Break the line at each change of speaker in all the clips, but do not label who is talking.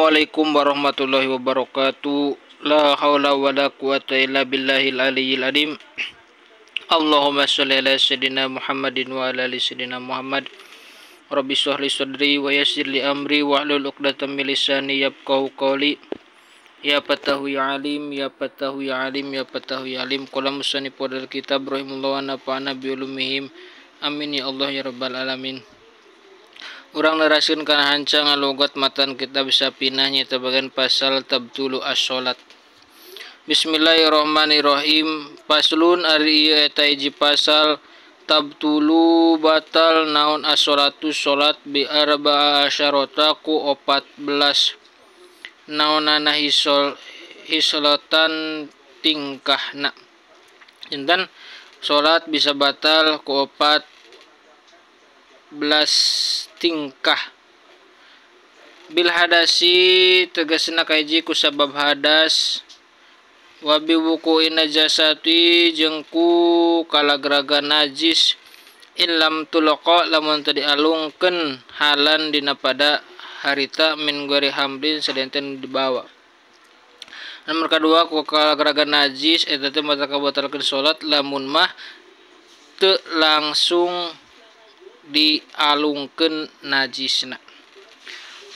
Assalamualaikum warahmatullahi wabarakatuh. La haula wala quwata illa billahil aliyyil azim. Allahumma shalli ala sayyidina Muhammadin wa ala ali sayyidina Muhammad. Rabbi shrah li sadri wa yassir li amri wahlul 'uqdatam min lisani yafqahu qawli. Ya fatahu ya alim, ya fatahu ya alim, ya fatahu ya alim. Qala musannif wadal kitab rahimahullah wa nafa'ana bi ulumihim. Amin ya Allah ya rabbal alamin. Urang neraskeun kana hancang ngalogat matan kitab Sapinah nyaeta bagian pasal tabtulu as-sholat. Bismillahirrahmanirrahim. Paslun ari ieu eta hiji pasal tabtulu batal naon as-sholatu sholat bi arba'a asyarata ku 14 naonana hisolatan tingkahna. Inten sholat bisa batal ku 14 tingkah. Bil hadasi tegasna kaiji ku sabab hadas, wa bi wuqu'i najasati jeung ku kalagraga najis, illam tulqa lamun teu dialungkeun halan dina pada harita min gori hamdin sedenten dibawa. Nomor kadua ku kalagraga najis eta teh mata kabatalkeun salat lamun mah teu langsung dialungkeun najisna.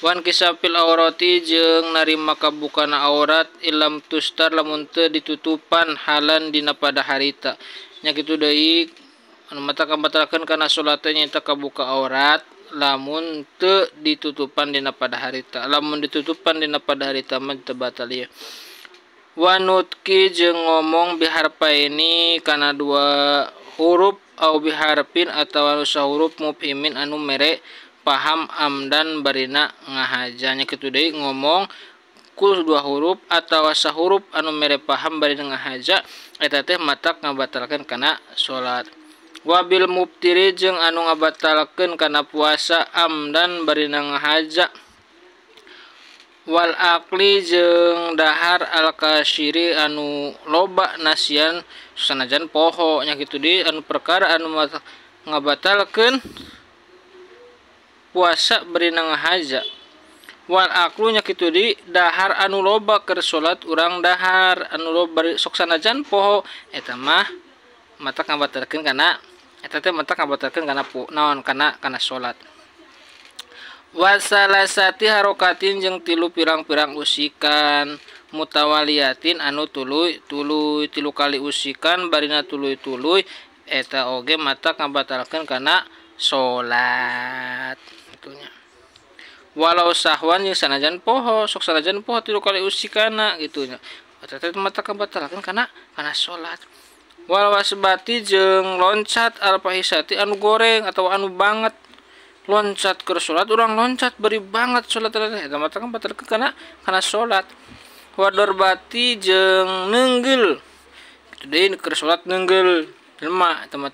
Wan kisapil aurati jeung narima kabukana aurat ilam tustar lamun teu ditutupan halan dina pada harita. Nya kitu deui anu mata kabatalkeun kana salat teh nyaeta kabuka aurat lamun teu ditutupan dina pada harita. Lamun ditutupan dina pada harita mah teu batal ieu. Wanutki jeung ngomong biharpaini kana dua huruf au biharpin atawa anu sahuruf mufhimin anu mere paham amdan barina ngahajanya. Kitu deui ngomong ku dua huruf atawa sahuruf anu mere paham barina ngahaja eta teh matak ngabatalkeun kana salat. Wabil mubtiri jeung anu ngabatalkeun kana puasa amdan barina ngahaja. Wal akli jeung dahar al kasyiri anu loba nasian sanajan poho. Nya kitu deui anu perkara anu ngabatalkeun puasa barina ngahaja. Wal aklu nya kitu deui dahar anu loba keur salat urang dahar anu loba sok sanajan poho eta mah matak ngabatalkeun kana eta teh matak ngabatalkeun kana naon kana salat. Wasalasati harokatin jeung tilu pirang-pirang usikan mutawaliyatin anu tuluy tilu kali usikan barina tuluy eta oge matak ngabatalkeun kana salat gitunya. Walau sahwan jeung sanajan poho sok sanajan poho tilu kali usikana gitunya eta teh matak ngabatalkeun kana salat. Wal wasbati jeung loncat al fahisati anu goreng atau anu banget loncat ke salat urang loncat beri banget salat eta mah kan batalkeun kana salat. Wadorbati jeung neunggel kitu deui ke salat neunggel jelema eta mah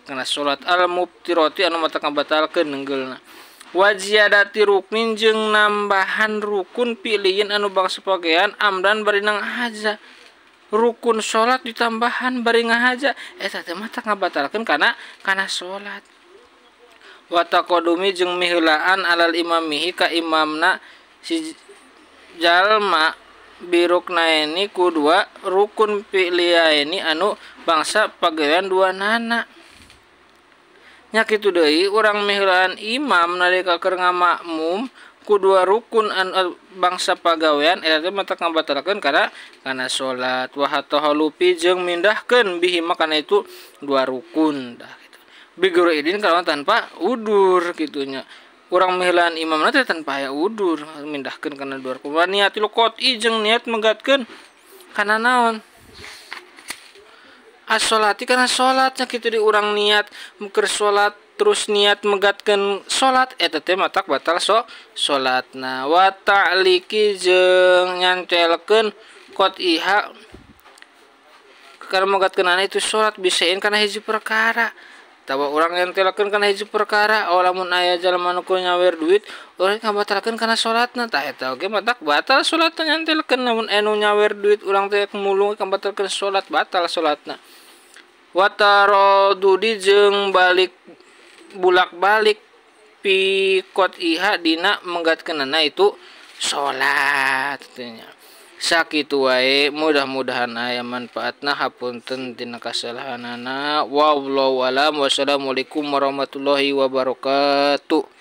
kana salat. Al mubtirati anu mata ngabatalkeun neunggelna. Wajiyadati ruknin jeung nambahan rukun pilihin anu bangsa pagean amdan bari ngahaja. Rukun salat ditambahan bari ngahaja eta teh mata ngabatalkeun kana salat. Wa taqadumi jeung miheulaan alal imamihi ka imamna si jalma biruknaini ku dua rukun pilihaini anu bangsa pagawean duanana. Nya kitu deui urang miheulaan imam nalika keur ngamakmum ku dua rukun anu bangsa pagawean eta teh matak ngabatalkeun kana salat. Wa hatahalupi jeung mindahkeun bihi makana itu dua rukun dah. Biguru idin kalawan tanpa udur gitunya. Urang miheulaan imamna teh tanpa aya udur mindahkeun kana dua rukun. Wa niatil qot'i jeung niat megatkeun kana naon? As-sholati kana salatnya kitu di urang niat keur salat terus niat megatkeun salat eta teh matak batal salatna. Wa ta'liqi jeung nyantelkeun qot'iha kana megatkeunana itu salat bisain kana hiji perkara. Tawa urang nyantelkeun kana hiji perkara lamun aya jalma nu nyawer duit urang ngabatalkeun kana salatna tah eta oge matak batal salatna nyantelkeun. Namun anu nyawer duit urang teh mulung ngabatalkeun salat batal salatna. Wa taradudi jeung bulak-balik pi qot'iha dina menggatkeunana itu salat teh. Sakitu wae mudah-mudahan aya manfaatna hapunten tina kasalahanana. Wallahu alam. Wassalamualaikum warahmatullahi wabarakatuh.